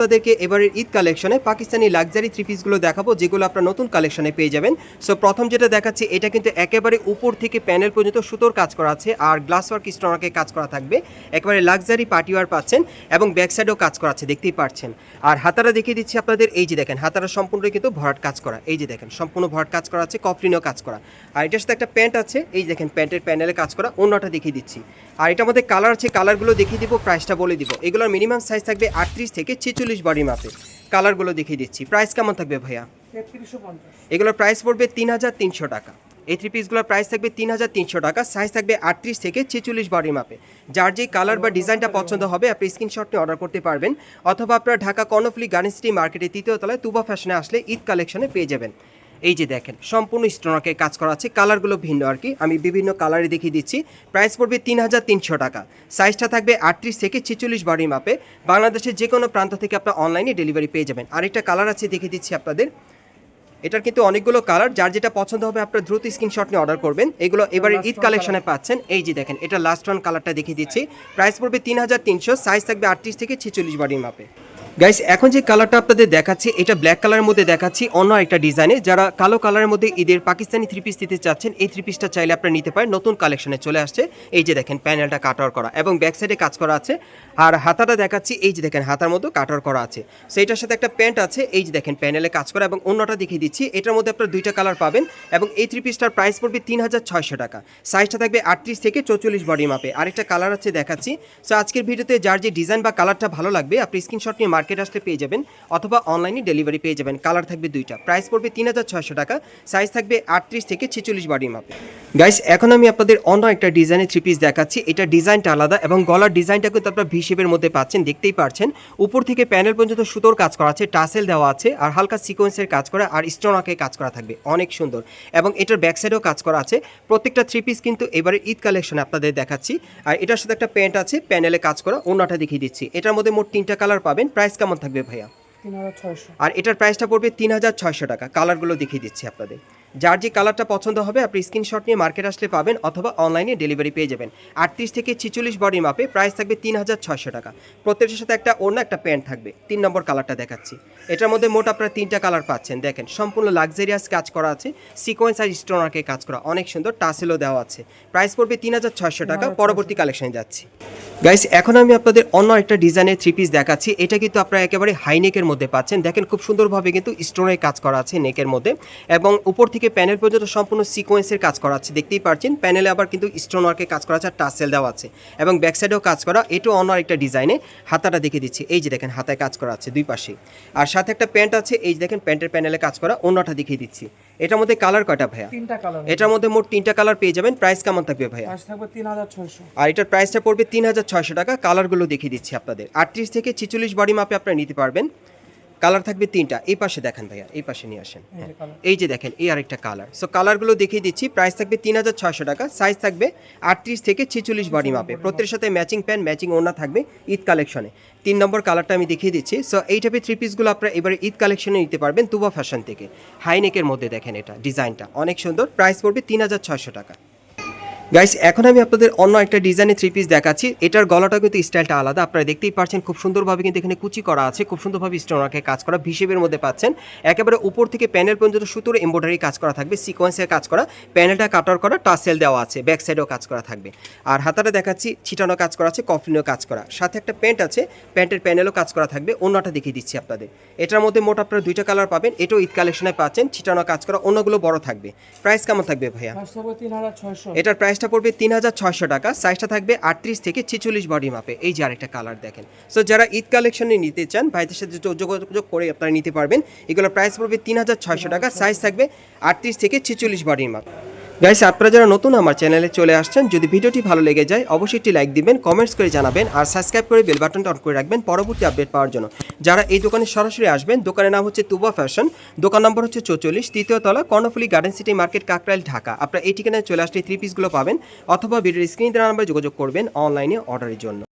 আপনাদেরকে এবারের ঈদ কালেকশনে পাকিস্তানি লাক্সারি থ্রি পিসগুলো দেখাবো, যেগুলো আপনার নতুন কালেকশনে পেয়ে যাবেন। সো প্রথম যেটা দেখাচ্ছি, এটা কিন্তু একেবারে উপর থেকে প্যানেল পর্যন্ত সুতোর কাজ করা আছে আর গ্লাস ওয়ার্ক স্টোনওয়ার্কে কাজ করা থাকবে। একেবারে লাক্সারি পার্টিওয়ার পাচ্ছেন এবং ব্যাক সাইডেও কাজ করা আছে, দেখতেই পাচ্ছেন। আর হাতারা দেখিয়ে দিচ্ছি আপনাদের, এই যে দেখেন হাতারা সম্পূর্ণ কিন্তু ভরাট কাজ করা, এই যে দেখেন সম্পূর্ণ ভরাট কাজ করা আছে, কফলিনও কাজ করা। আর এটার সাথে একটা প্যান্ট আছে, এই দেখেন প্যান্টের প্যানেলে কাজ করা, অন্যটা দেখিয়ে দিচ্ছি। আর এটার মধ্যে কালার আছে, কালারগুলো দেখিয়ে দিব, প্রাইসটা বলে দিব। এগুলোর মিনিমাম সাইজ থাকবে 38 থেকে 46 বডি মাপে। কালারগুলো দেখিয়ে দিচ্ছি, প্রাইস কেমন থাকবে ভাইয়া? 3350। এগুলোর প্রাইস পড়বে 3300 টাকা। এই থ্রি পিসগুলোর প্রাইস থাকবে 3300 টাকা, সাইজ থাকবে 38 থেকে 46 বডি মাপে। যার যে কালার বা ডিজাইনটা পছন্দ হবে আপনি স্ক্রিনশট নিয়ে অর্ডার করতে পারবেন, অথবা আপনার ঢাকা কর্ণফুলী গার্ডেন সিটি মার্কেটের 3য় তলায় তুবা ফ্যাশনে আসলে ঈদ কালেকশনে পেয়ে যাবেন। এই যে দেখেন সম্পূর্ণ স্টোনওয়ার্কে কাজ করা আছে, কালারগুলো ভিন্ন আর কি, আমি বিভিন্ন কালারে দেখিয়ে দিচ্ছি। প্রাইস পড়বে 3300 টাকা, সাইজটা থাকবে 38 থেকে 46 বডি মাপে। বাংলাদেশের যে কোনো প্রান্ত থেকে আপনার অনলাইনে ডেলিভারি পেয়ে যাবেন। আরেকটা কালার আছে, দেখিয়ে দিচ্ছি আপনাদের। এটার কিন্তু অনেকগুলো কালার, যার যেটা পছন্দ হবে আপনার দ্রুত স্ক্রিনশট নিয়ে অর্ডার করবেন। এগুলো এবারে ঈদ কালেকশনে পাচ্ছেন। এই যে দেখেন এটা লাস্ট ওয়ান কালারটা দেখিয়ে দিচ্ছি, প্রাইস পড়বে 3300, সাইজ থাকবে 38 থেকে 46 বডি মাপে। গাইস এখন যে কালারটা আপনাদের দেখাচ্ছি, এটা ব্ল্যাক কালারের মধ্যে দেখাচ্ছি অন্য একটা ডিজাইনে। যারা কালো কালারের মধ্যে ঈদের পাকিস্তানি থ্রি পিস দিতে চাচ্ছেন, এই থ্রি পিসটা চাইলে আপনারা নিতে পারেন, নতুন কালেকশনে চলে আসছে। এই যে দেখেন প্যানেলটা কাটার করা এবং ব্যাক সাইডে কাজ করা আছে। আর হাতাটা দেখাচ্ছি, এই যে দেখেন হাতার মধ্যে কাটার করা আছে। সো এটার সাথে একটা প্যান্ট আছে, এই যে দেখেন প্যানেলে কাজ করা, এবং অন্যটা দেখিয়ে দিচ্ছি। এটার মধ্যে আপনারা দুইটা কালার পাবেন এবং এই থ্রি পিসটার প্রাইস পড়বে 3600 টাকা, সাইজটা থাকবে 38 থেকে 44 বডি মাপে। আরেকটা কালার আছে দেখাচ্ছি। সো আজকের ভিডিওতে যার যে ডিজাইন বা কালারটা ভালো লাগবে আপনি স্ক্রিনশট নিয়ে মার্কেট আসলে পেয়ে যাবেন, অথবা অনলাইনে ডেলিভারি পেয়ে যাবেন। কালার থাকবে দুইটা, প্রাইস পড়বে 3600 টাকা, সাইজ থাকবে 38 থেকে 46 বডি মাপে। গাইস এখন আমি আপনাদের অন্য একটা ডিজাইনের থ্রি পিস দেখাচ্ছি। এটা ডিজাইনটা আলাদা এবং গলার ডিজাইনটা কিন্তু আপনারা ভি শেপের মধ্যে পাচ্ছেন, দেখতেই পাচ্ছেন। উপর থেকে প্যানেল পর্যন্ত সুতোর কাজ করা আছে, টাসেল দেওয়া আছে আর হালকা সিকোয়েন্সের কাজ করা আর স্টোনওয়ার্কে কাজ করা থাকবে, অনেক সুন্দর। এবং এটার ব্যাক সাইডেও কাজ করা আছে। প্রত্যেকটা থ্রি পিস কিন্তু এবারে ঈদ কালেকশনে আপনাদের দেখাচ্ছি। আর এটার সাথে একটা প্যান্ট আছে, প্যানেলে কাজ করা, অন্যটা দেখিয়ে দিচ্ছি। এটার মধ্যে মোট 3টা কালার পাবেন। প্রাইস কেমন থাকবে ভাইয়া? 3600। আর এটার প্রাইসটা পড়বে 3600 টাকা। কালারগুলো দেখিয়ে দিচ্ছি আপনাদের, যার যে কালারটা পছন্দ হবে আপনি স্ক্রিনশট নিয়ে মার্কেট আসলে পাবেন, অথবা অনলাইনে ডেলিভারি পেয়ে যাবেন। 38 থেকে 46 বডি মাপে, প্রাইস থাকবে 3600 টাকা। প্রত্যেকটার সাথে একটা অন্য একটা প্যান্ট থাকবে। 3 নম্বর কালারটা দেখাচ্ছি। এটার মধ্যে মোট আপনারা 3টা কালার পাচ্ছেন। দেখেন সম্পূর্ণ লাক্সারিয়াস কাজ করা আছে, সিকোয়েন্স আর স্টোনওয়ার্কে কাজ করা, অনেক সুন্দর, টাসেলও দেওয়া আছে। প্রাইস পড়বে 3600 টাকা। পরবর্তী কালেকশনে যাচ্ছি। গাইস এখন আমি আপনাদের অন্য একটা ডিজাইনের থ্রি পিস দেখাচ্ছি। এটা কিন্তু আপনারা একেবারে হাই নেকের মধ্যে পাচ্ছেন। দেখেন খুব সুন্দরভাবে কিন্তু স্টোনের কাজ করা আছে নেকের মধ্যে, এবং উপর থেকে প্যানেল পর্যন্ত সম্পূর্ণ সিকোয়েন্সের কাজ করা আছে, দেখতেই পাচ্ছেন। প্যানেলে আবার কিন্তু স্টোন ওয়ার্কে কাজ করা আছে আর টাসেল দেওয়া আছে, এবং ব্যাক সাইডেও কাজ করা। এটাও অন্য একটা ডিজাইনে। হাতাটা দেখে দিচ্ছি, এই যে দেখেন হাতায় কাজ করা আছে দুই পাশে। আর সাথে একটা প্যান্ট আছে, এই যে দেখেন প্যান্টের প্যানেলে কাজ করা, অন্যটা দেখিয়ে দিচ্ছি। এটার মধ্যে কালার কয়টা ভাইয়া? 3টা কালার। এটার মধ্যে মোট 3টা কালার পেয়ে যাবেন। প্রাইস কেমন থাকবে ভাইয়া? প্রাইস থাকবে 3600। আর এটার প্রাইসটা পড়বে 3600 টাকা। কালারগুলো দেখিয়ে দিচ্ছি আপনাদের, 38 থেকে 46 বডি মাপে আপনারা নিতে পারবেন। কালার থাকবে 3টা। এই পাশে দেখান ভাইয়া, এই পাশে নিয়ে আসেন। এই যে দেখেন এই আরেকটা কালার। সো কালারগুলো দেখিয়ে দিচ্ছি। প্রাইস থাকবে 3600 টাকা, সাইজ থাকবে 38 থেকে 46 বডি মাপে। প্রত্যেকের সাথে ম্যাচিং প্যান্ট, ম্যাচিং ওড়না থাকবে ঈদ কালেকশনে। 3 নম্বর কালারটা আমি দেখিয়ে দিচ্ছি। সো এই টাইপের থ্রি পিসগুলো আপনারা এবারে ঈদ কালেকশনে নিতে পারবেন তুবা ফ্যাশন থেকে। হাইনেকের মধ্যে দেখেন এটা ডিজাইনটা অনেক সুন্দর। প্রাইস পড়বে 3600 টাকা। গাইস এখন আমি আপনাদের অন্য একটা ডিজাইনের থ্রি পিস দেখাচ্ছি। এটার গলাটা কিন্তু স্টাইলটা আলাদা, আপনারা দেখতেই পাচ্ছেন। খুব সুন্দরভাবে কিন্তু এখানে কুচি করা আছে, খুব সুন্দরভাবে স্টোনওয়ার্কে কাজ করা, ভিশেপের মধ্যে পাচ্ছেন। একেবারে উপর থেকে প্যানেল পর্যন্ত সুতোর এমব্রয়ডারি কাজ করা থাকবে, সিকোয়েন্সের কাজ করা, প্যানেলটা কাটার করা, টাসেল দেওয়া আছে, ব্যাক সাইডেও কাজ করা থাকবে। আর হাতাটা দেখাচ্ছি, ছিটানো কাজ করা আছে, কফলিনও কাজ করা। সাথে একটা প্যান্ট আছে, প্যান্টের প্যানেলও কাজ করা থাকবে। অন্যটা দেখিয়ে দিচ্ছি আপনাদের। এটার মধ্যে মোট আপনারা 2টা কালার পাবেন। এটাও ঈদ কালেকশনে পাচ্ছেন, ছিটানো কাজ করা, অন্যগুলো বড় থাকবে। প্রাইস কেমন থাকবে ভাইয়া? প্রাইস থাকবে 3600। এটার প্রাইসটা পড়বে 3600 টাকা, সাইজটা থাকবে 38 থেকে 46 বডি মাপে। এই যে আরেকটা কালার দেখেন। সো যারা ঈদ কালেকশনে নিতে চান ভাইদের সাথে যোগাযোগ করে আপনারা নিতে পারবেন। এগুলোর প্রাইস পড়বে 3600 টাকা, সাইজ থাকবে 38 থেকে 46 বডি মাপ। গাইস আপনারা যারা নতুন আমার চ্যানেলে চলে আসছেন, যদি ভিডিওটি ভালো লেগে যায় অবশ্যই একটি লাইক দিবেন, কমেন্টস করে জানাবেন, আর সাবস্ক্রাইব করে বেল বাটনটা অন করে রাখবেন পরবর্তী আপডেট পাওয়ার জন্য। যারা এই দোকানে সরাসরি আসবেন, দোকানের নাম হচ্ছে তুবা ফ্যাশন, দোকান নম্বর হচ্ছে 44, 3য় তলা, Karnaphuli garden city market, Kakrail, Dhaka. আপনারা এই ঠিকানায় চলে আসলে থ্রি পিসগুলো পাবেন, অথবা ভিডিওর স্ক্রিনে দেওয়া নাম্বারে যোগাযোগ করবেন অনলাইনে অর্ডারের জন্য।